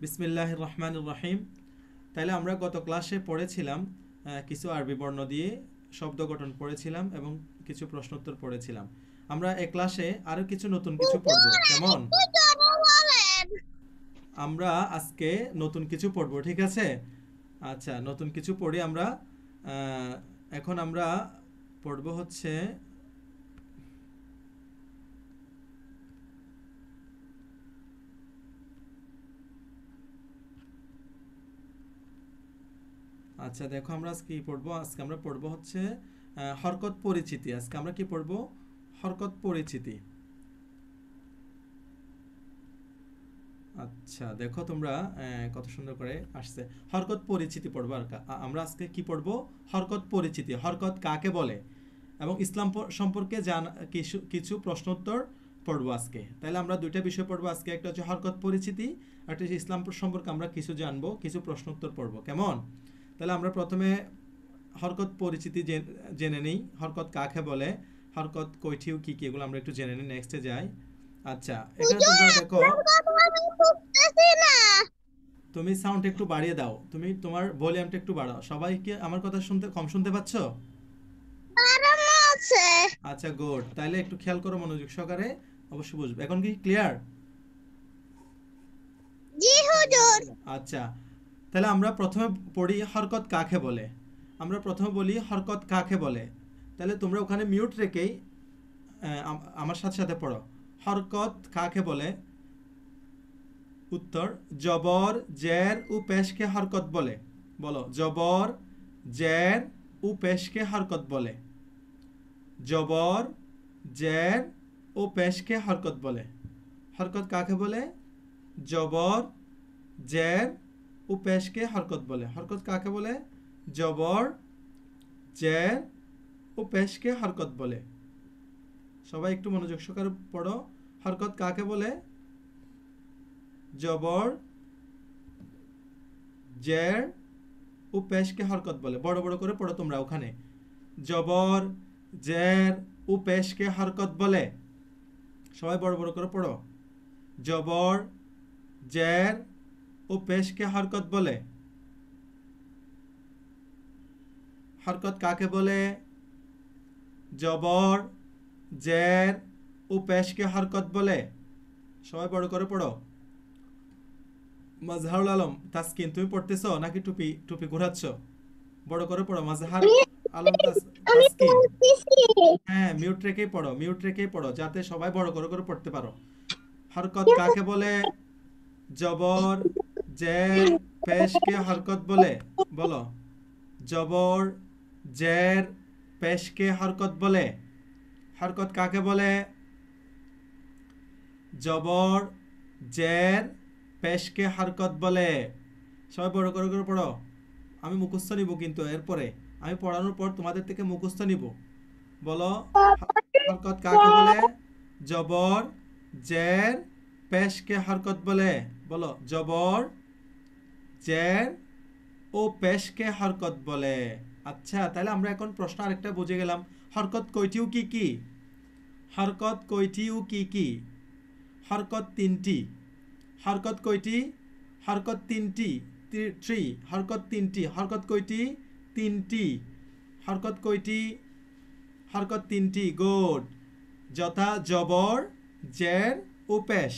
বিসমিল্লাহির রহমানির রহিম। তাহলে আমরা গত ক্লাসে পড়েছিলাম কিছু আরবি বর্ণ দিয়ে শব্দ গঠন পড়েছিলাম এবং কিছু প্রশ্নোত্তর পড়েছিলাম। আমরা এই ক্লাসে আরো কিছু নতুন কিছু পড়ব। কেমন? আমরা আজকে নতুন কিছু পড়ব, ঠিক আছে? আচ্ছা, নতুন কিছু পড়ি আমরা। আহ, এখন আমরা পড়ব হচ্ছে আচ্ছা দেখো, আমরা আজকে কি পড়বো? আজকে আমরা পড়বো হচ্ছে হরকত পরিচিতি। আজকে আমরা কি পড়বো? হরকত পরিচিতি। আচ্ছা দেখো তোমরা, কত সুন্দর করে আসছে। হরকত পরিচিতি পড়বো। আমরা আজকে কি পড়বো? হরকত পরিচিতি। হরকত কাকে বলে এবং ইসলাম সম্পর্কে কিছু কিছু প্রশ্নোত্তর পড়বো আজকে। তাহলে আমরা দুইটা বিষয় পড়বো আজকে, একটা হচ্ছে হরকত পরিচিতি, একটা হচ্ছে ইসলাম সম্পর্কে আমরা কিছু জানবো, কিছু প্রশ্নোত্তর পড়বো। কেমন? তাহলে আমরা প্রথমে হরকত পরিচিতি জেনে নিই। হরকত কাকে বলে, হরকত কয়টি ও কি কি, এগুলো আমরা একটু জেনে নিই। নেক্সটে যাই। আচ্ছা, এখানে তোমরা দেখো, তুমি সাউন্ড একটু বাড়িয়ে দাও, তুমি তোমার ভলিউমটা একটু বাড়াও। সবাই কি আমার কথা শুনতে কম শুনতে পাচ্ছ? আচ্ছা গুড, তাহলে একটু খেয়াল করো মনোযোগ সহকারে, অবশ্যই বুঝবে। এখন কি ক্লিয়ার? আচ্ছা, তাহলে আমরা প্রথমে পড়ি হরকত কাকে বলে। আমরা প্রথমে বলি হরকত কাকে বলে। তাহলে তোমরা ওখানে মিউট রেখেই আমার সাথে সাথে পড়ো। হরকত কাকে বলে? উত্তর, জবর জের ও পেশকে হরকত বলে। বলো, জবর জের ও পেশকে হরকত বলে। জবর জের ও পেশকে হরকত বলে। হরকত কাকে বলে? জবর জের ও পেশকে হরকত বলে। হরকত কাকে বলে? জবর জের ও পেশকে হরকত বলে। সবাই একটু মনোযোগ সহকারে পড়ো। হরকত কাকে বলে? জবর জের ও পেশকে হরকত বলে। বড় বড় করে পড়ো তোমরা ওখানে। জবর জের ও পেশকে হরকত বলে। সবাই বড় বড় করে পড়ো। জবর জের ও পেশকে হরকত বলে। হরকত কাকে বলে? জবর জের ও পেশকে হরকত বলে। সবাই বড় করে পড়ো। মাজহারুল আলম তাসকিন, তুমি পড়তেছো নাকি টুপি টুপি ঘোরাচ্ছ? বড় করে পড়ো। মাজহার আলম তাসকিন, হ্যাঁ মিউট রেখেই পড়ো, মিউট রেখেই পড়ো, যাতে সবাই বড় করে করে পড়তে পারো। হরকত কাকে বলে? জবর জের পেশকে হরকত বলে। বলো, জবর জের পেশকে হরকত বলে। হরকত কাকে বলে? জবর জের পেশকে হরকত বলে। সবাই বড় করে করে পড়ো। আমি মুখস্থ নিব, কিন্তু এরপরে আমি পড়ানোর পর তোমাদের থেকে মুখস্থ নিব। বলো, হরকত কাকে বলে? জবর জের পেশকে হরকত বলে। বলো, জবর জের ও পেশকে হরকত বলে। আচ্ছা, তাহলে আমরা এখন প্রশ্ন আরেকটা বুঝে গেলাম। হরকত কয়টি ও কি কি? হরকত কয়টি ও কি কি? হরকত তিনটি। হরকত কয়টি? হরকত তিনটি। থ্রি। হরকত তিনটি। হরকত কয়টি? তিনটি। হরকত কয়টি? হরকত তিনটি। গুড। যথা জবর জের ও পেশ।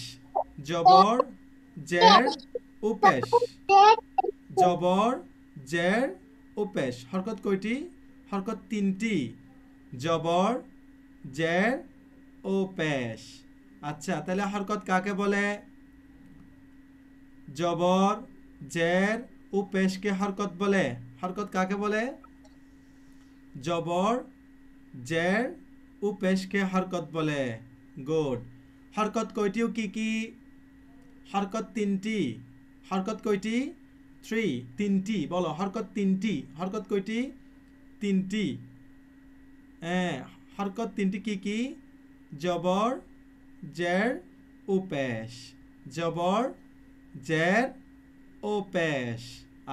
জবর জের ও পেশ। জবর জের ও পেশ। হরকত কয়টি? হরকত তিনটি। জবর জের ও পেশ। আচ্ছা, তাহলে হরকত কাকে বলে? জবর জের ও পেশকে হরকত বলে। হরকত কাকে বলে? জবর জের ও পেশকে হরকত বলে। গুড। হরকত কয়টি ও কি কি? হরকত তিনটি। হরকত কয়টি? থ্রি। তিনটি। বলো, হরকত তিনটি। হরকত কয়টি? তিনটি। হ্যাঁ, হরকত তিনটি কি কি? জবর জের ও পেশ। জবর জের ও পেশ।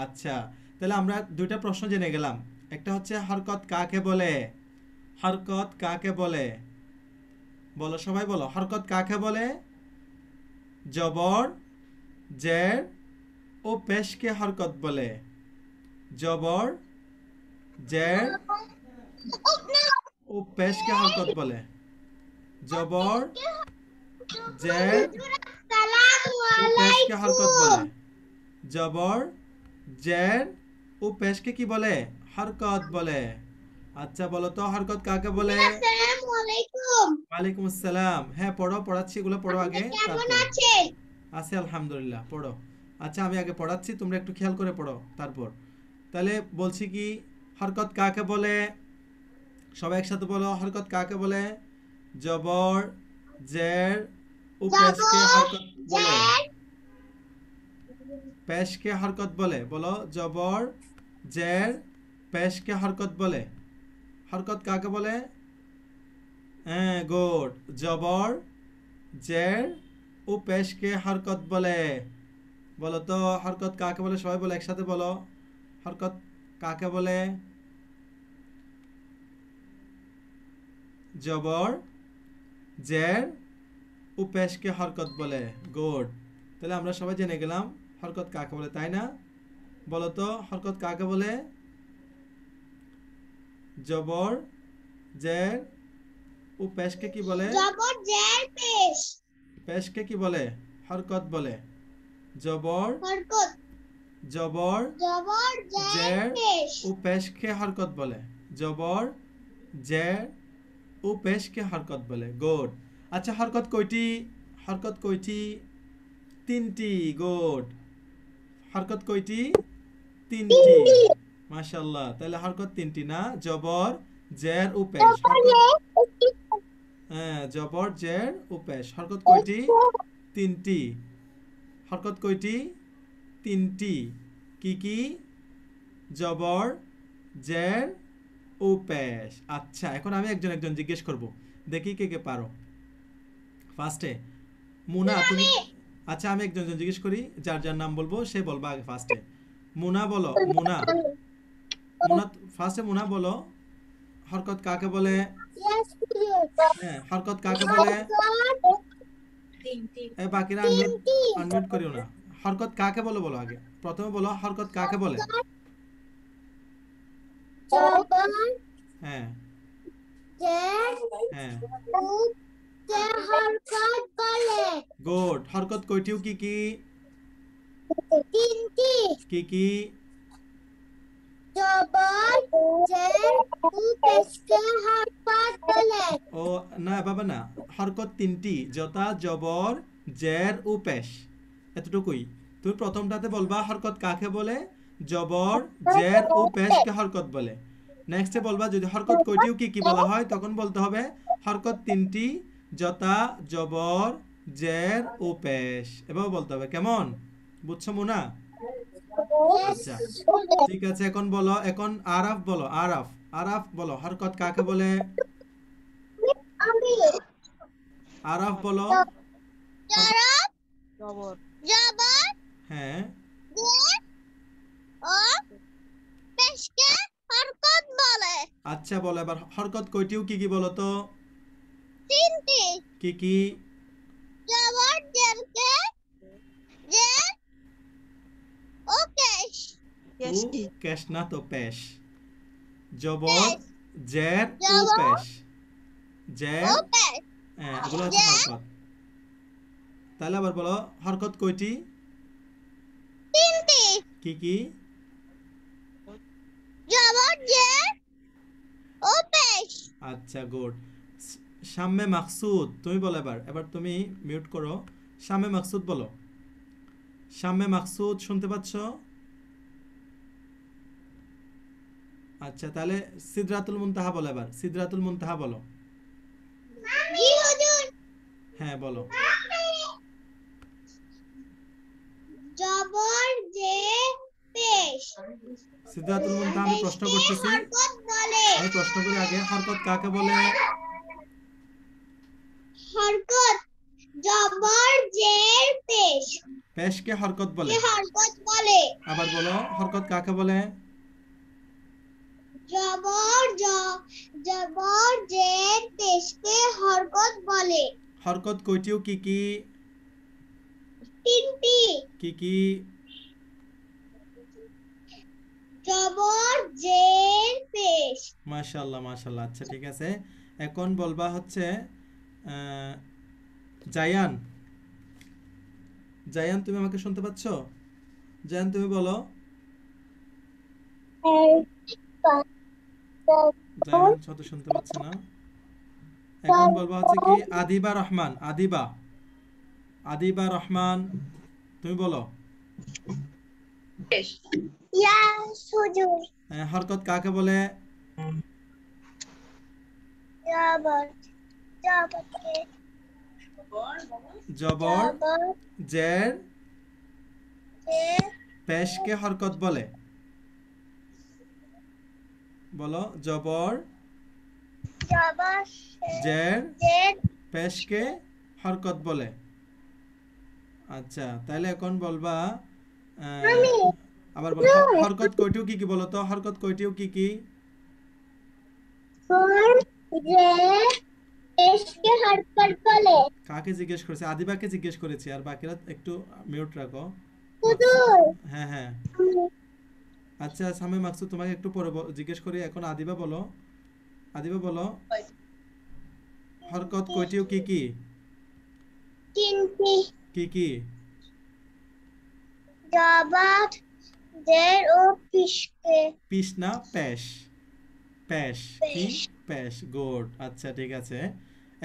আচ্ছা, তাহলে আমরা দুইটা প্রশ্ন জেনে গেলাম। একটা হচ্ছে হরকত কাকে বলে। হরকত কাকে বলে? বলো, সবাই বলো, হরকত কাকে বলে? জবর জের ও পেশকে হরকত বলে জবর জের ও পেশকে হরকত বলে জবর জের ও পেশকে হরকত বলে জবর জের ও পেশকে কি বলে হরকত বলে আচ্ছা বলো তো হরকত কাকে বলে আসসালামু আলাইকুম। ওয়ালাইকুম আসসালাম হ্যাঁ পড়ো পড়াচ্ছি এগুলো পড়ো আপনি আগে কেমন তারপর আছেন? আছে আলহামদুলিল্লাহ পড়ো আচ্ছা আমি আগে পড়াচ্ছি তোমরা একটু খেয়াল করে পড়ো তারপর তাহলে বলছি কি হরকত কাকে বলে সবাই একসাথে বলো হরকত কাকে বলে জবর জের ও পেশকে জবর হরকত বলে জের পেশকে হরকত বলে বলো জবর জের পেশকে হরকত বলে হরকত কাকে বলে হ্যাঁ গুড জবর জের ও পেশকে হরকত বলে বলো তো হরকত কাকে বলে সবাই বলো একসাথে বলো হরকত কাকে বলে জবর জের ও পেশকে হরকত বলে গুড তাহলে আমরা সবাই জেনে গেলাম হরকত কাকে বলে তাই না বলো তো হরকত কাকে বলে জবর জের ও পেশকে কি বলে জবর জের পেশ পেশকে কি বলে হরকত বলে জবর হরকত জবর জবর জের জের পেশ ও পেশকে হরকত বলে জবর জের ও পেশকে হরকত বলে গুড আচ্ছা হরকত কয়টি তিনটি গুড হরকত কয়টি তিনটি তিনটি মাশাআল্লাহ তাহলে হরকত তিনটি না জবর জের ও পেশ হরকত হ্যাঁ জবর জের ও পেশ হরকত কয়টি তিনটি হরকত কয়টি তিনটি কি কি জবর জের ও পেশ আচ্ছা এখন আমি একজন একজন জিজ্ঞেস করব দেখি কে কে পারো ফার্স্টে মুনা তুমি আচ্ছা আমি একজন একজন জিজ্ঞেস করি যার যার নাম বলবো সে বলবা আগে ফার্স্টে মুনা বলো মুনা মুনা ফার্স্টে মুনা বলো হরকত কাকে বলে হ্যাঁ হরকত কাকে বলে এ বাকিরা আনমিউট তিনটি আনমিউট করিও না হরকত কাকে বলে বলো আগে প্রথমে বলো হরকত কাকে বলে জবর হ্যাঁ জের হ্যাঁ কে হরকত বলে গুড হরকত কয়টিও কি কি তিনটি কি কি জবর জের পেশকে হরকত বলে ও না বাবা না হরকত তিনটি যথা জবর জের ও পেশ এতটুকুই তুমি প্রথমটাতে বলবা হরকত কাকে বলে জবর জের ও পেশকে হরকত বলে নেক্সটে বলবা যদি হরকত কয়টিও কি কি বলা হয় তখন বলতে হবে হরকত তিনটি যথা জবর জের ও পেশ এভাবে বলতে হবে কেমন বুঝছো মুনা আচ্ছা ঠিক আছে এখন বলো এখন আরাফ বলো আরাফ আরাফ বলো হরকত কাকে বলে আমি আরাফ বলো হর- জবর জবর হ্যাঁ জের ও পেশকে হরকত বলে আচ্ছা বলো এবার হরকত কয়টিও কি কি বলো তো তিনটি কি কি জবর জেরকে জের ও পেশ ও কেশ না তো পেশ জবর পেশ জের ও জবর পেশ ও জের পেশ হ্যাঁ এগুলো হচ্ছে জের হরকত তাহলে আবার বলো হরকত কয়টি তিনটি কি কি জবর জের ও পেশ আচ্ছা গুড শাম্মে মাকসুদ তুমি বলো এবার এবার তুমি মিউট করো শাম্মে মাকসুদ বলো শাম্মে মাকসুদ শুনতে পাচ্ছ আচ্ছা তাহলে সিদরাতুল মুনতাহা বলো এবার সিদরাতুল মুনতাহা বলো জি হুজুর হ্যাঁ বলো জবর জে পেশ সিদরাতুল মুনতাহা আমি প্রশ্ন পেশকে করতেছি হরকত বলে আমি প্রশ্ন করি আগে হরকত কাকে বলে হরকত জবর জের পেশ পেশকে হরকত বলে কে হরকত বলে আবার বলো হরকত কাকে বলে জবর জবর জের পেশকে হরকত বলে হরকত কয়টিও কি কি তিনটি কি কি জবর জের পেশ। মাশাআল্লাহ মাশাআল্লাহ। আচ্ছা ঠিক আছে, এখন বলবা হচ্ছে জায়ান। জায়ান তুমি আমাকে শুনতে পাচ্ছ? জায়ান তুমি বলো। জায়ান শত শুনতে পাচ্ছে না। এখন বলবা হচ্ছে কি আদিবা রহমান। আদিবা, আদিবা রহমান তুমি বলো। ইয়া সুজুর হরকত কাকে বলে? জবর জবরকে জবর জবর জের জের পেশকে হরকত বলে। বলো জবর জবর জের জের পেশকে হরকত বলে। আচ্ছা তাহলে এখন বলবা আমি আবার বলো হরকত কয়টিও কি কি বলো তো, হরকত কয়টিও কি কি? ফর জে পেশকে হরকত বলে। কাকে জিজ্ঞেস করেছে? আদিবাকে জিজ্ঞেস করেছি, আর বাকিরা একটু মিউট রাখো। হুজুর হ্যাঁ হ্যাঁ। আচ্ছা সামে মাকসুদ তোমাকে একটু পরে জিজ্ঞেস করি, এখন আদিবা বলো। আদিবা বলো হরকত কয়টিও কি কি? তিনটি কি কি? জবর জের ও পেশকে পিস না পেশ? পেশ কি? পেশ। পেশ, গুড। আচ্ছা ঠিক আছে,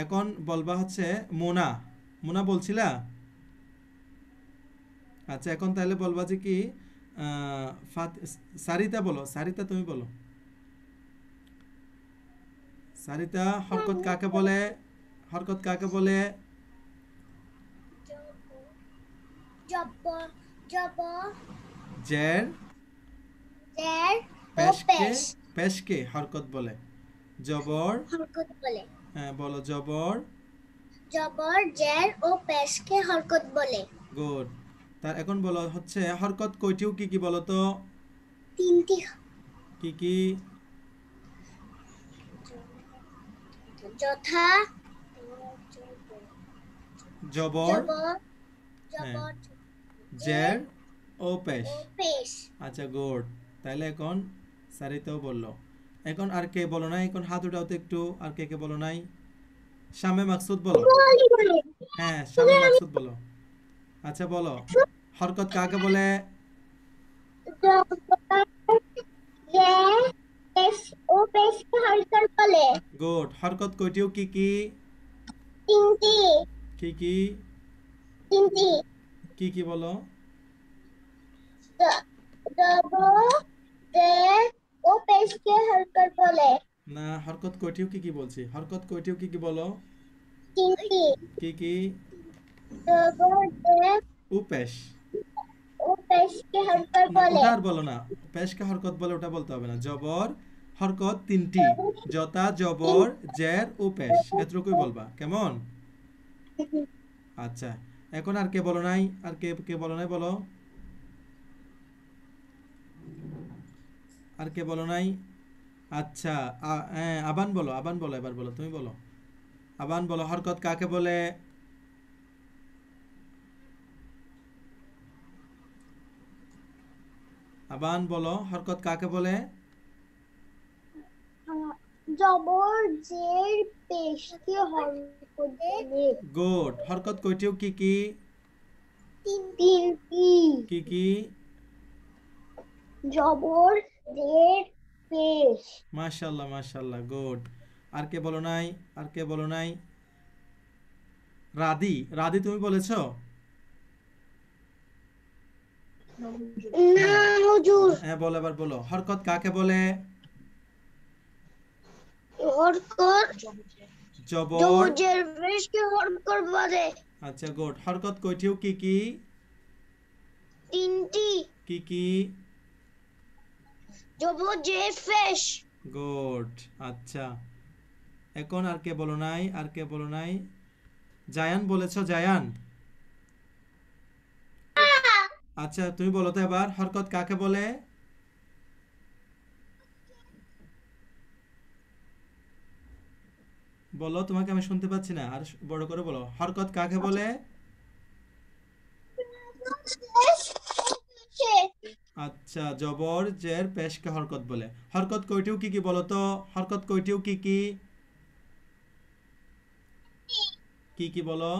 এখন বলবা হচ্ছে মোনা। মোনা বলছিলা? আচ্ছা এখন তাহলে বলবা যে কি সারিতা বলো। সারিতা তুমি বলো। সারিতা হরকত কাকে বলে? হরকত কাকে বলে? জবর জবর জের জের ও পেশকে পেশ পেশকে হরকত বলে। জবর হরকত বলে। হ্যাঁ বলো জবর জবর জের ও পেশকে হরকত বলে। গুড। তার এখন বলো হচ্ছে হরকত কয়টিও কি কি বলো তো? তিনটি কি কি? যথা জবর জবর হ্যাঁ জবর জের ও পেশ। ও পেশ। আচ্ছা গুড। তাহলে এখন সারিতাও বললো। এখন আর কে বলো নাই? এখন হাত উঠাও তো একটু, আর কে কে বলো নাই? শামে মাকসুদ বলো। হ্যাঁ শামে মাকসুদ বলো। আচ্ছা বলো হরকত কাকে বলে? জবর জের পেশ ও পেশকে হরকত বলে। গুড। হরকত কয়টিও কি কি? তিনটি কি কি? তিনটি কি কি বলো? জবর জের ও পেশকে হরকত বলে। না হরকত কয়টিও কি কি বলছি, হরকত কয়টিও কি কি বলো? তিনটি কি কি? জবর জের উপেশ। ও পেশকে হরকত না বলে। ওটা আর বলো না, পেশকে হরকত বলে ওটা বলতে হবে না। জবর হরকত তিনটি, যথা জবর জের উপেশ, এতটুকুই বলবা কেমন? আচ্ছা এখন আর কে বলো নাই? আর কে কে বলো নাই বলো? আর কে বলো নাই? আচ্ছা হ্যাঁ আবান বলো। আবান বলো, এবার বলো তুমি বলো। আবান বলো হরকত কাকে বলে? আবান বলো হরকত কাকে বলে? জবর জের পেশকে হরকত বলে। গুড। হরকত কয়টিও কি কি? তিনটি কি কি? জবর জের পেশ। মাশাআল্লাহ মাশাআল্লাহ, গুড। আর কে বলো নাই? আর কে বলো নাই? রাদি। রাদি তুমি বলেছো? না হুজুর, হ্যাঁ বলো, এবার বলো হরকত কাকে বলে? হরকত জবর জবর জের পেশকে হরকত বলে। আচ্ছা গুড। হরকত কয়টিও কি কি? তিনটি কি কি? জবর জের পেশ। গুড। আচ্ছা এখন আর কে বলো নাই? আর কে বলো নাই? জায়ান বলেছো? জায়ান আচ্ছা তুমি বলো তো এবার হরকত কাকে বলে? বলো, তোমাকে আমি শুনতে পাচ্ছি না, আর বড় করে বলো হরকত কাকে বলে? আচ্ছা, জবর জের পেশকে হরকত বলে। হরকত কয়টিও কি কি বলো তো? হরকত কয়টিও কি কি? কি কি বলো?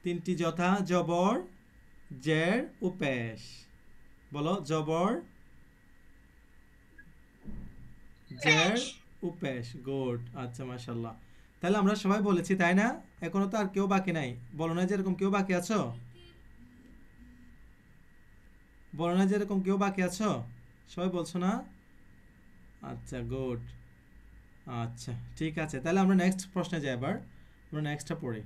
তিনটি যথা জবর, জের ও পেশ। বলো জবর, জের ও পেশ। গুড। আচ্ছা, মাশাল্লাহ। তাহলে আমরা সবাই বলেছি, তাই না? এখনো তো আর কেউ বাকি নাই। বলো না যে এরকম কেউ বাকি আছো? বলো না যে এরকম কেউ বাকি আছো? সবাই বলছো না? আচ্ছা, গুড। আচ্ছা, ঠিক আছে। তাহলে আমরা নেক্সট প্রশ্নে যাই এবার। আমরা নেক্সটটা পড়ি।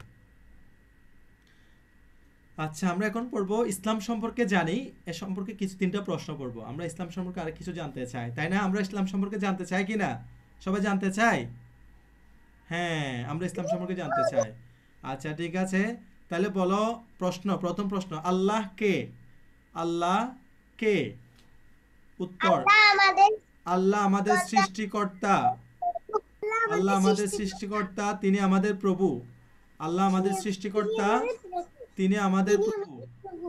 আচ্ছা, আমরা এখন পড়বো ইসলাম সম্পর্কে জানি। এ সম্পর্কে কিছু তিনটা প্রশ্ন পড়বো। আমরা ইসলাম সম্পর্কে আরেক কিছু জানতে চাই, তাই না? আমরা ইসলাম সম্পর্কে জানতে চাই কি না? সবাই জানতে চাই? হ্যাঁ, আমরা ইসলাম সম্পর্কে জানতে চাই। আচ্ছা, ঠিক আছে। তাহলে বলো, প্রথম প্রশ্ন, আল্লাহ কে? আল্লাহ কে? উত্তর, আল্লাহ আমাদের আল্লাহ আমাদের কর্তা, সৃষ্টিকর্তা। আল্লাহ আল্লাহ আমাদের আমাদের সৃষ্টিকর্তা, সৃষ্টিকর্তা, তিনি আমাদের প্রভু। আল্লাহ আমাদের তিনি সৃষ্টিকর্তা, আমাদের প্রভু, তিনি আমাদের তিনি প্রভু। আমাদের প্রভু।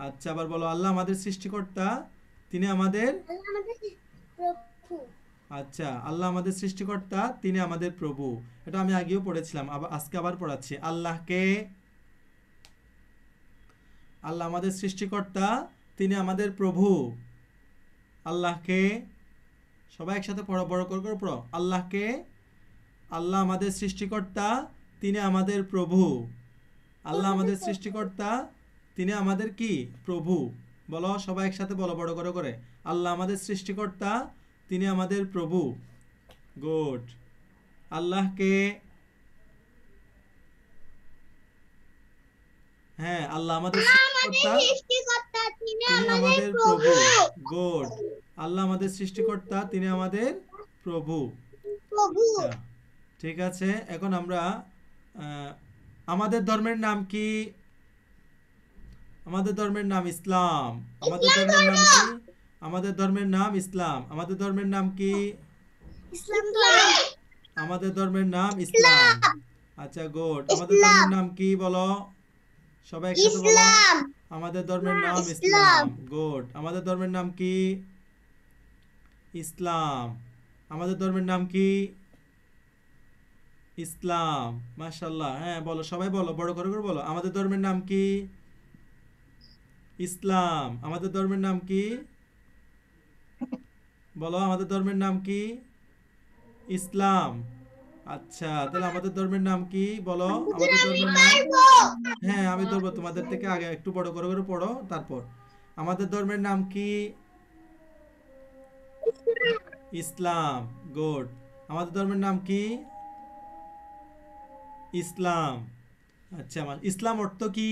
আচ্ছা, আবার বলো, আল্লাহ আমাদের সৃষ্টিকর্তা, তিনি আমাদের। আল্লাহ আমাদের প্রভু। আচ্ছা, আল্লাহ আমাদের সৃষ্টিকর্তা, তিনি আমাদের প্রভু। এটা আমি আগেও পড়েছিলাম, আজকে আবার পড়াচ্ছি। আল্লাহকে, আল্লাহ আমাদের সৃষ্টিকর্তা, তিনি আমাদের প্রভু। আল্লাহকে, সবাই একসাথে পড়ো, বড় করে করে পড়ো। আল্লাহকে, আল্লাহ আমাদের সৃষ্টিকর্তা, তিনি আমাদের প্রভু। আল্লাহ আমাদের সৃষ্টিকর্তা, তিনি আমাদের কি? প্রভু। বলো, সবাই একসাথে বলো, বড় করে করে। আল্লাহ আমাদের সৃষ্টিকর্তা, তিনি আমাদের প্রভু। গুড। আল্লাহকে, হ্যাঁ, আল্লাহ আমাদের আমাদের সৃষ্টিকর্তা, সৃষ্টিকর্তা, তিনি তিনি আমাদের আমাদের প্রভু। প্রভু। গুড। আল্লাহ আমাদের সৃষ্টিকর্তা, তিনি আমাদের প্রভু। প্রভু। আচ্ছা, ঠিক আছে। এখন আমরা আমাদের ধর্মের নাম কি? আমাদের ধর্মের নাম ইসলাম। আমাদের ইসলাম ধর্মের নাম ধর্ম। কি? আমাদের ধর্মের নাম ইসলাম। আমাদের ধর্মের নাম কি? ইসলাম ধর্ম। আমাদের ধর্মের নাম ইসলাম। ইসলাম। আচ্ছা, গুড। আমাদের ধর্মের ইসলাম। নাম কি বলো? সবাই একসাথে বলো। ইসলাম। আমাদের ধর্মের নাম ইসলাম। ইসলাম। গুড। আমাদের ধর্মের নাম কি? ইসলাম। আমাদের ধর্মের নাম কি? ইসলাম। মাশাআল্লাহ। হ্যাঁ, বলো, সবাই বলো, বড় করে করে বলো। আমাদের ধর্মের নাম কি? ইসলাম। আমাদের ধর্মের নাম কি? বলো, আমাদের ধর্মের নাম কি? ইসলাম। আচ্ছা, তাহলে আমাদের ধর্মের নাম কি বলো? হুজুর আমাদের আমি ধর্মের নাম। পারবো। হ্যাঁ, আমি ধরবো তোমাদের থেকে আগে, একটু বড় করে করে পড়ো তারপর। আমাদের ধর্মের নাম কি? ইসলাম। গুড। আমাদের ধর্মের নাম কি? ইসলাম। আচ্ছা, আমার ইসলাম অর্থ কি?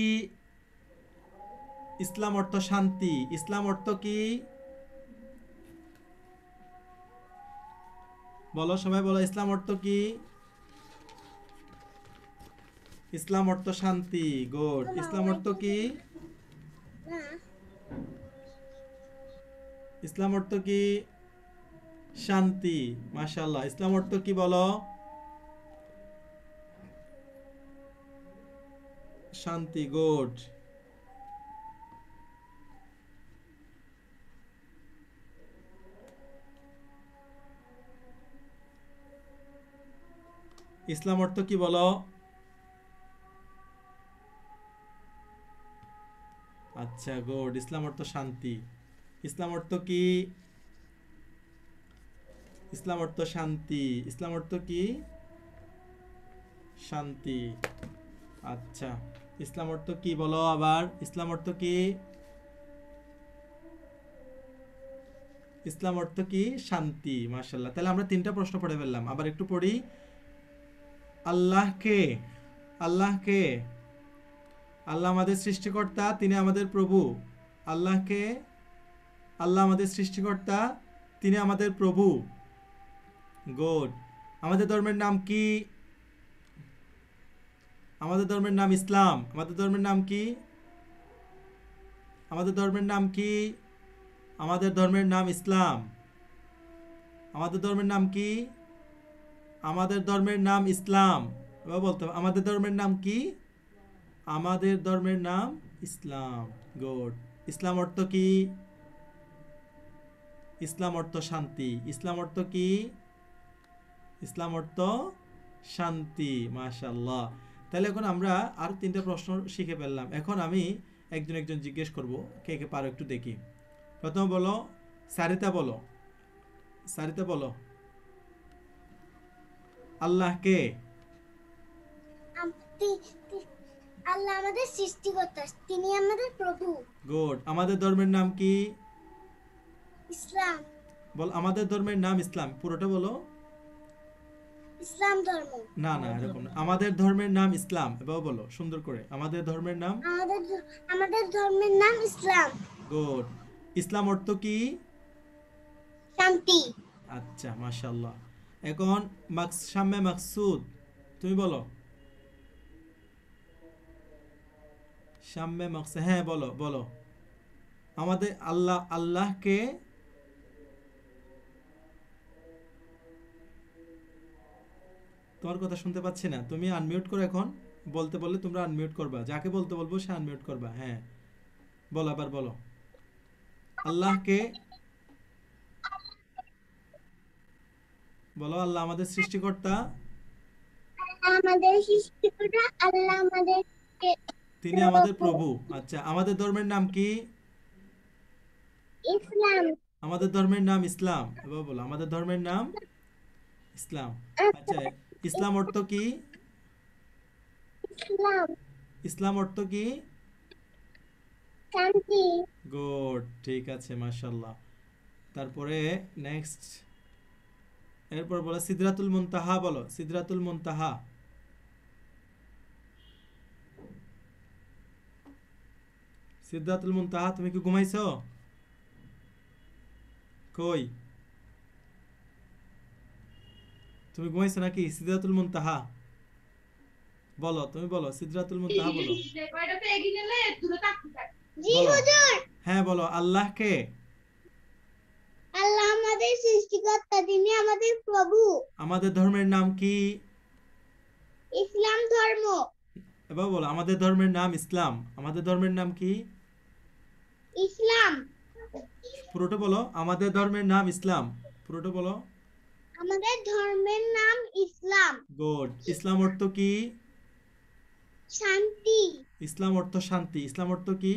ইসলাম অর্থ শান্তি। ইসলাম অর্থ কি? বলো, সবাই বলো, ইসলাম অর্থ কি? ইসলাম অর্থ শান্তি। গুড। ইসলাম অর্থ কি? ইসলাম অর্থ কি? শান্তি। মাশাআল্লাহ। ইসলাম অর্থ কি বলো? শান্তি। গুড। ইসলাম অর্থ কি বলো? আচ্ছা, গুড। ইসলাম অর্থ শান্তি। ইসলাম অর্থ কি? ইসলাম অর্থ শান্তি। ইসলাম অর্থ কি? শান্তি। আচ্ছা, ইসলাম অর্থ কি বলো আবার? ইসলাম অর্থ কি? ইসলাম অর্থ কি? শান্তি। মাশাআল্লাহ। তাহলে আমরা তিনটা প্রশ্ন পড়ে ফেললাম, আবার একটু পড়ি। আল্লাহ কে? আল্লাহ কে? আল্লাহ আমাদের সৃষ্টিকর্তা, তিনি আমাদের প্রভু। আল্লাহকে, আল্লাহ আমাদের সৃষ্টিকর্তা, তিনি আমাদের প্রভু। গুড। আমাদের ধর্মের নাম কি? আমাদের ধর্মের নাম ইসলাম। আমাদের ধর্মের নাম কি? আমাদের ধর্মের নাম কি? আমাদের ধর্মের নাম ইসলাম। আমাদের ধর্মের নাম কি? আমাদের ধর্মের নাম ইসলাম। এবার বলতে হবে, আমাদের ধর্মের নাম কি? আমাদের ধর্মের নাম ইসলাম। গুড। ইসলাম অর্থ কি? ইসলাম অর্থ শান্তি। ইসলাম অর্থ কি? ইসলাম অর্থ শান্তি। মাশাআল্লাহ। তাহলে এখন আমরা আর তিনটা প্রশ্ন শিখে ফেললাম। এখন আমি একজন একজন জিজ্ঞেস করব, কে কে পারো একটু দেখি। প্রথম বলো, সারিতা বলো। সারিতা বলো, আল্লাহ কে? আল্লাহ আমাদের সৃষ্টিকর্তা, তিনি আমাদের প্রভু। গুড। আমাদের ধর্মের নাম কি? ইসলাম। বল, আমাদের ধর্মের নাম ইসলাম, পুরোটা বলো। ইসলাম ধর্ম। না না, এরকম না। আমাদের ধর্মের নাম ইসলাম, এবার বলো সুন্দর করে, আমাদের ধর্মের নাম। আমাদের ধর্মের নাম ইসলাম। গুড। ইসলাম অর্থ কি? শান্তি। আচ্ছা, মাশাআল্লাহ। এখন শাম্মে মাকসুদ, তুমি বলো। শাম্মে মাকসুদ, হ্যাঁ বলো বলো। আমাদের আল্লাহকে তোমার কথা শুনতে পাচ্ছি না, তুমি আনমিউট করো। এখন বলতে বললে তোমরা আনমিউট করবা, যাকে বলতে বলবো সে আনমিউট করবা। হ্যাঁ বলো, আবার বলো। আল্লাহকে বলো, আল্লাহ আমাদের সৃষ্টিকর্তা, আমাদের সৃষ্টিকর্তা, আল্লাহ আমাদেরকে তিনি আমাদের প্রভু। আচ্ছা, আমাদের ধর্মের নাম কি? ইসলাম। আমাদের ধর্মের নাম ইসলাম, এবার বলো আমাদের ধর্মের নাম ইসলাম। আচ্ছা, ইসলাম অর্থ কি? ইসলাম ইসলাম অর্থ কি? শান্তি। গুড, ঠিক আছে, মাশাআল্লাহ। তারপরে নেক্সট, এরপর বলো সিদরাতুল মুনতাহা। বলো সিদরাতুল মুনতাহা। সিদরাতুল মুনতাহা, তুমি কি ঘুমাইছো? কই, তুমি ঘুমাইছো নাকি? সিদরাতুল মুনতাহা বলো, তুমি বলো সিদরাতুল মুনতাহা বলো। জি বলো। হুজুর। হ্যাঁ বলো, আল্লাহকে। আল্লাহ আমাদের সৃষ্টিকর্তা, তিনি আমাদের প্রভু। আমাদের ধর্মের নাম কি? ইসলাম ধর্ম। এবার বলো, আমাদের ধর্মের নাম ইসলাম। আমাদের ধর্মের নাম কি? ইসলাম। পুরোটা বলো, আমাদের ধর্মের নাম ইসলাম, পুরোটা বলো। আমাদের ধর্মের নাম ইসলাম। গুড। ইসলাম অর্থ কি? শান্তি। ইসলাম অর্থ শান্তি। ইসলাম অর্থ কি?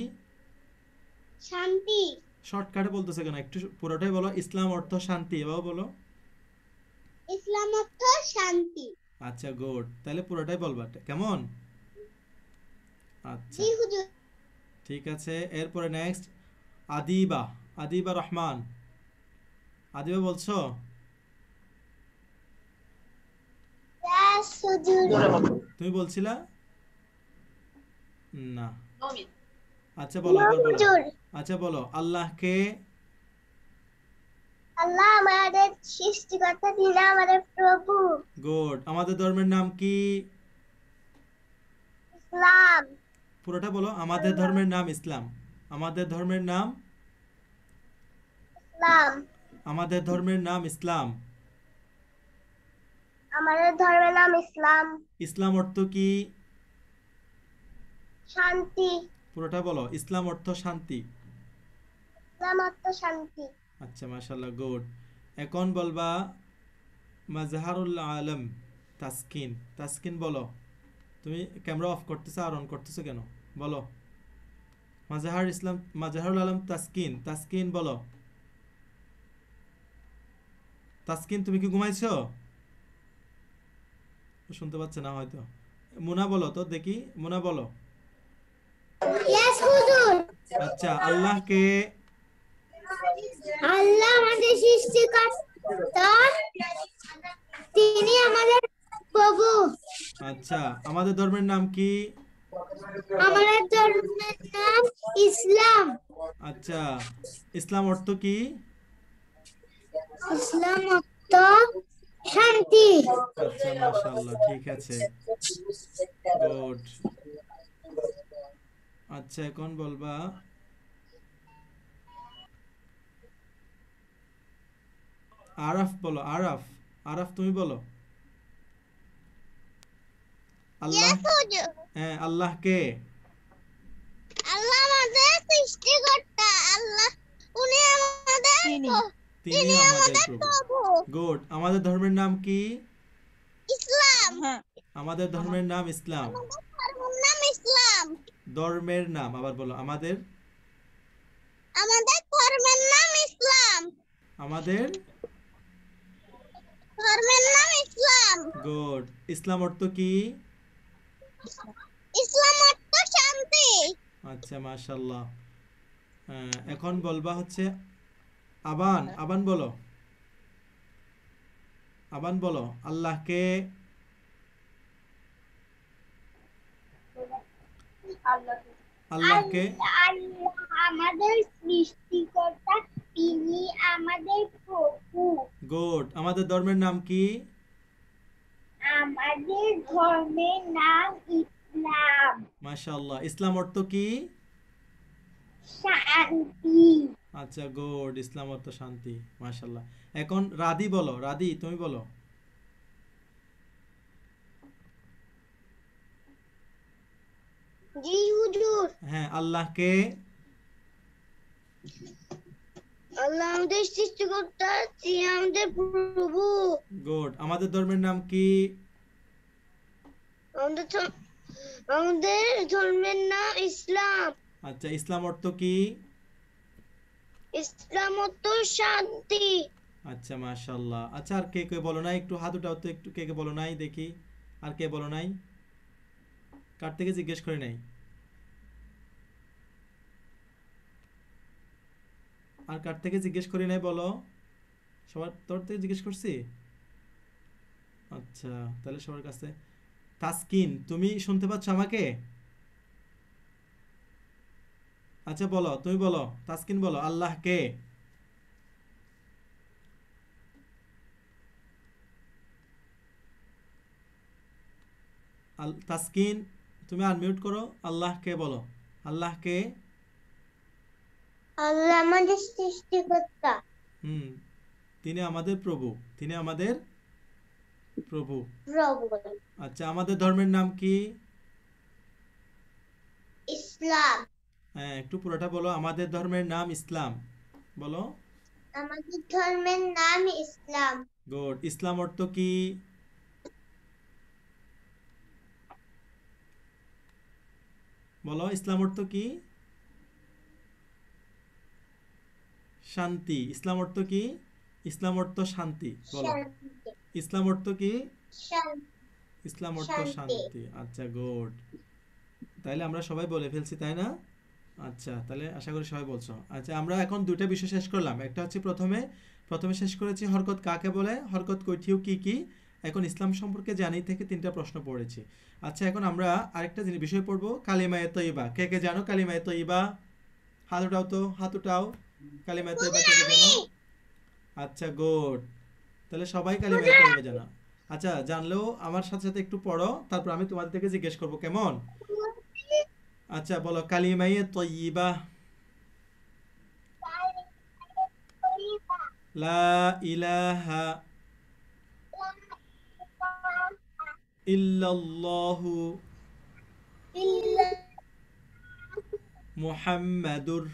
শান্তি। শর্টকাটে বলতেছে কেন, একটু পুরোটাই বলো। ইসলাম অর্থ শান্তি, এবার বলো। ইসলাম অর্থ শান্তি। আচ্ছা, গুড। তাহলে পুরোটাই বলবা, কেমন? আচ্ছা, জি হুজুর। ঠিক আছে। এরপরে নেক্সট, আদিবা। আদিবা রহমান। আদিবা বলছো? ইয়েস হুজুর। তুমি বলছিলা না? নমিত। আচ্ছা বলো, আবার বলো। হুজুর। আচ্ছা বলো, আল্লাহকে। আল্লাহ আমাদের সৃষ্টিকর্তা, তিনি আমাদের প্রভু। গুড। আমাদের ধর্মের নাম কি? ইসলাম। পুরোটা বলো, আমাদের ধর্মের নাম ইসলাম। আমাদের ধর্মের নাম, ইসলাম। আমাদের ধর্মের নাম ইসলাম। আমাদের ধর্মের নাম ইসলাম। ইসলাম অর্থ কি? শান্তি। পুরোটা বলো, ইসলাম অর্থ শান্তি। ইসলাম অর্থ শান্তি। আচ্ছা, মাশাআল্লাহ, গুড। এখন বলবা মাজহারুল আলম তাসকিন। তাসকিন বলো। তুমি ক্যামেরা অফ করতেছো আর অন করতেছো কেন? বলো। মাজহারুল আলম তাসকিন। তাসকিন বলো। তাসকিন, তুমি কি ঘুমাইছো? শুনতে পাচ্ছে না হয়তো। মুনা বলো তো দেখি, মুনা বলো। ইয়েস হুজুর। আচ্ছা, আল্লাহকে। আল্লাহ আমাদের সৃষ্টিকর্তা, তিনি আমাদের প্রভু। আচ্ছা, আমাদের ধর্মের নাম কি? আমাদের ধর্মের নাম ইসলাম। আচ্ছা, ইসলাম অর্থ কি? ইসলাম অর্থ শান্তি। আচ্ছা, মাশাআল্লাহ, ঠিক আছে, গুড। আচ্ছা, এখন বলবা আরাফ বলো। আরাফ। আরাফ, তুমি বলো। আল্লাহ। ইয়েস হুজুর। হ্যাঁ, আল্লাহ কে? আল্লাহ আমাদের সৃষ্টিকর্তা। আল্লাহ উনি আমাদের তিনি তিনি তিনি আমাদের আমাদের প্রভু। প্রভু। গুড। আমাদের ধর্মের নাম কি? ইসলাম। হ্যাঁ আমাদের ধর্মের নাম ইসলাম। আমাদের ধর্মের নাম ইসলাম। ধর্মের নাম আবার বলো, আমাদের আমাদের ধর্মের নাম ইসলাম। আমাদের ধর্মের নাম ইসলাম। গুড। ইসলাম অর্থ কি? ইসলাম অর্থ শান্তি। আচ্ছা, মাশাআল্লাহ। এখন বলবা হচ্ছে আবান। আবান বলো, আবান বলো। আল্লাহকে, আল্লাহকে। আল্লাহ আমাদের সৃষ্টিকর্তা, তিনি আমাদের প্রভু। গুড। আমাদের ধর্মের নাম কি? আমাদের ধর্মের নাম ইসলাম। মাশাআল্লাহ। ইসলাম অর্থ কি? শান্তি। আচ্ছা, গুড। ইসলাম অর্থ শান্তি। মাশাআল্লাহ। এখন রাদি বলো, রাদি তুমি বলো। জি হুজুর। হ্যাঁ, আল্লাহকে। আল্লাহ আমাদের সৃষ্টিকর্তা, তিনি আমাদের প্রভু। গুড। আমাদের ধর্মের নাম কি? আমাদের ধর্মের নাম ইসলাম। আচ্ছা, ইসলাম অর্থ কি? ইসলাম অর্থ শান্তি। আচ্ছা, মাশাআল্লাহ। আচ্ছা, আর কে কে বলো নাই? একটু হাত উঠাও তো, একটু কে কে বলো নাই দেখি। আর কে বলো নাই? কার থেকে জিজ্ঞেস করে নাই? আর কার থেকে জিজ্ঞেস করি নাই বলো? সবার তোর থেকে জিজ্ঞেস করছি। আচ্ছা, তাহলে সবার কাছে। তাসকিন, তুমি শুনতে পাচ্ছ আমাকে? আচ্ছা, বলো, তুমি বলো। তাসকিন বলো, আল্লাহ কে? তাসকিন, তুমি আনমিউট করো। আল্লাহ কে বলো। আল্লাহ কে? আল্লাহ আমাদের সৃষ্টিকর্তা। হুম, তিনি আমাদের প্রভু। তিনি আমাদের প্রভু। প্রভু। আচ্ছা, আমাদের ধর্মের নাম কি? ইসলাম। হ্যাঁ, একটু পুরোটা বলো। আমাদের ধর্মের নাম ইসলাম বলো। আমাদের ধর্মের নাম ইসলাম। গুড। ইসলাম অর্থ কি? বলো, ইসলাম অর্থ কি? শান্তি। ইসলাম অর্থ কি? ইসলাম অর্থ শান্তি বলো। শান্তি। ইসলাম অর্থ কি? শান্তি। ইসলাম অর্থ শান্তি। শান্তি। আচ্ছা, গুড। তাইলে আমরা সবাই বলে ফেলছি, তাই না? আচ্ছা, তাহলে আশা করি সবাই বলছো। আচ্ছা, আমরা এখন দুইটা বিষয় শেষ করলাম। একটা হচ্ছে প্রথমে প্রথমে শেষ করেছি হরকত কাকে বলে, হরকত কৈঠিও কি কি। এখন ইসলাম সম্পর্কে জানি থেকে তিনটা প্রশ্ন পড়েছি। আচ্ছা, এখন আমরা আরেকটা জিনিস বিষয় পড়বো, কালিমায়ে তৈয়বা। কে কে জানো কালিমায়ে তৈয়বা? হাত উঠাও তো, হাত উঠাও। কালিমায়ে তৈয়বা কে কে জানো? আচ্ছা, গুড। তাহলে সবাই কালিমায়ে তৈয়বা জানো। আচ্ছা, জানলেও আমার সাথে সাথে একটু পড়ো, তারপর আমি তোমাদের থেকে জিজ্ঞেস করবো, কেমন? আচ্ছা, বলো কালিমায়ে তৈয়বা। লা ইলাহা ইল্লাল্লাহু মুহাম্মাদুর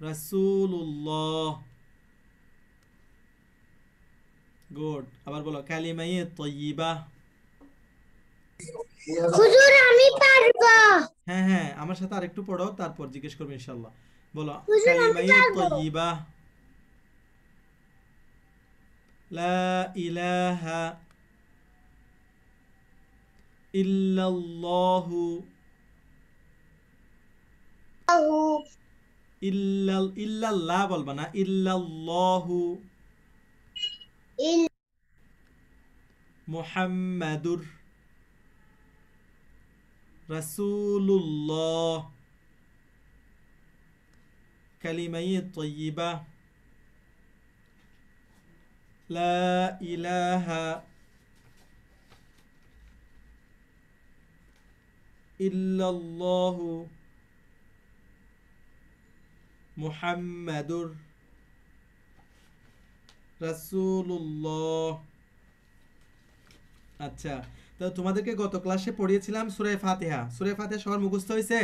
রাসূলুল্লাহ। গুড। আবার বলো কালিমায়ে তৈয়বা। হুজুর আমি পারবো। হ্যাঁ হ্যাঁ, আমার সাথে আরেকটু পড়ো, তারপর জিজ্ঞেস করবো ইনশাল্লাহ। বলো হুজুর আমি কালিমায়ে পারবো। তৈয়বা। লা ইলাহা ইল্লাল্লাহু ইল্লাল্লাহ বলবা না, ইল্লাল্লাহু মুহাম্মাদুর রাসূলুল্লাহ। কালিমায়ে তৈয়বা। লা ইলাহা ইল্লাল্লাহু মুহাম্মাদুর রাসূলুল্লাহ। আচ্ছা, তো তোমাদেরকে গত ক্লাসে পড়িয়েছিলাম সূরা ফাতিহা। সূরা ফাতিহা সবার মুখস্থ হয়েছে?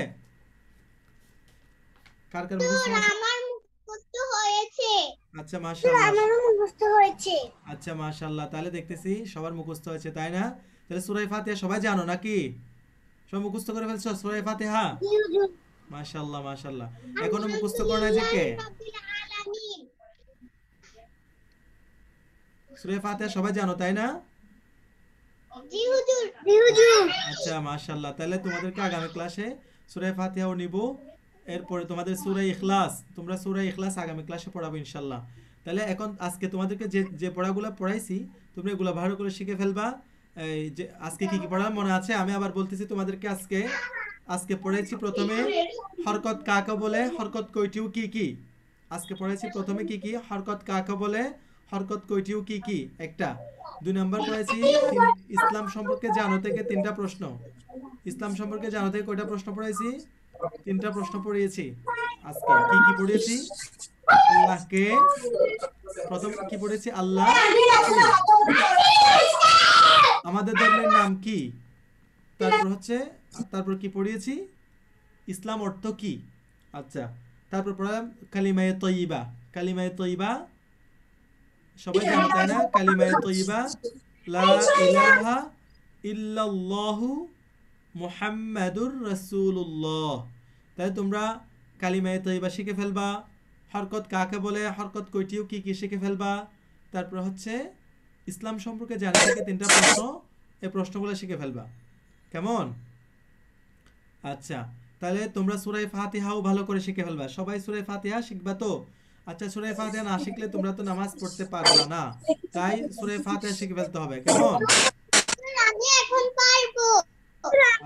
কার কার মুখস্থ হয়েছে? আমার মুখস্থ হয়েছে। আচ্ছা মাশাআল্লাহ। আমারও মুখস্থ হয়েছে। আচ্ছা মাশাআল্লাহ, তাহলে দেখতেছি সবার মুখস্থ হয়েছে, তাই না? তাহলে সূরা ফাতিহা সবাই জানো নাকি? সবাই মুখস্থ করে ফেলছো সূরা ফাতিহা? জি হুজুর। মাশাআল্লাহ মাশাআল্লাহ। এখনো মুখস্থ করো না যে কে? সূরা ফাতিহা সবাই জানো তাই না? জি হুজুর। জি হুজুর। আচ্ছা মাশাআল্লাহ, তাহলে তোমাদেরকে আগামী ক্লাসে সূরা ফাতিহাও নিব, এরপরে তোমাদের সূরা ইখলাস, তোমরা সূরা ইখলাস আগামী ক্লাসে পড়াবো ইনশাআল্লাহ। তাহলে এখন আজকে তোমাদেরকে যে যে পড়াগুলো পড়াইছি তোমরা এগুলো ভালো করে শিখে ফেলবা। এই যে আজকে কি কি পড়ালাম মনে আছে? আমি আবার বলতেছি তোমাদেরকে। আজকে আজকে পড়েছি প্রথমে হরকত কাকে বলে, হরকত কয়টিও কি কি। আজকে পড়েছি প্রথমে কি কি হরকত কাকে বলে, হরকত কয়টিও কি কি একটা। 2 নাম্বার পড়েছি ইসলাম সম্পর্কে জানো থেকে 3টা প্রশ্ন। ইসলাম সম্পর্কে জানো থেকে কয়টা প্রশ্ন পড়েছি? 3টা প্রশ্ন পড়িয়েছি। আজকে কি কি পড়িয়েছি? আল্লাহকে, প্রথম কি পড়েছি? আল্লাহ কে? আমাদের ধর্মের নাম কি? তারপর কি পড়িয়েছি? ইসলাম অর্থ কি? আচ্ছা, তারপর পড়লাম কালিমায়ে তয়্যিবা। কালিমায়ে তয়্যিবা সবাই জানো তাই না? কালিমায়ে তয়্যিবা লা ইলাহা ইল্লাল্লাহু মুহাম্মাদুর রাসূলুল্লাহ। তাহলে তোমরা কালিমায়ে তয়্যিবা শিখে ফেলবা, হরকত কাকে বলে, হরকত কয়টিও কি কি শিখে ফেলবা। তারপর হচ্ছে ইসলাম সম্পর্কে জানা থেকে 3টা প্রশ্ন, এই প্রশ্নগুলো শিখে ফেলবা। কেমন? আচ্ছা, তাহলে তোমরা সূরা ফাতিহাও ভালো করে শিখে ফেলবা। সবাই সূরা ফাতিহা শিখবা তো? আচ্ছা, সূরা ফাতিহা না শিখলে তোমরা তো নামাজ পড়তে পারবা না, তাই সূরা ফাতিহা শিখে ফেলতে হবে। কেমন? আমি এখন পারবো।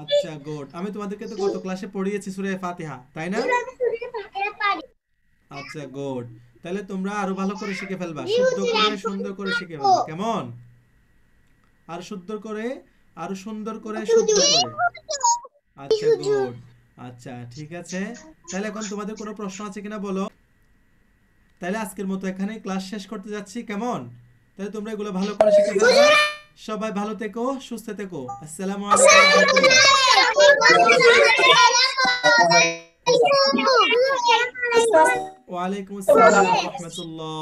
আচ্ছা গুড। আমি তোমাদেরকে তো গত ক্লাসে পড়িয়েছি সূরা ফাতিহা, তাই না? আমি সূরা ফাতিহা পারি। আচ্ছা গুড। তাহলে তোমরা আরো ভালো করে শিখে ফেলবা, শুদ্ধ করে সুন্দর করে শিখে ফেলবা। কেমন? আর শুদ্ধ করে, আরো সুন্দর করে, শুদ্ধ করে। আচ্ছা গুড। আচ্ছা ঠিক আছে, তাহলে এখন তোমাদের কোনো প্রশ্ন আছে কিনা বলো। তাহলে আজকের মতো এখানে ক্লাস শেষ করতে যাচ্ছি। কেমন? তাহলে তোমরা এগুলো ভালো করে শিখে ফেলবা। সবাই ভালো থেকো, সুস্থ থেকো। আসসালামু আলাইকুম ওয়া রাহমাতুল্লাহ। ওয়া আলাইকুম আসসালাম ওয়া রাহমাতুল্লাহ।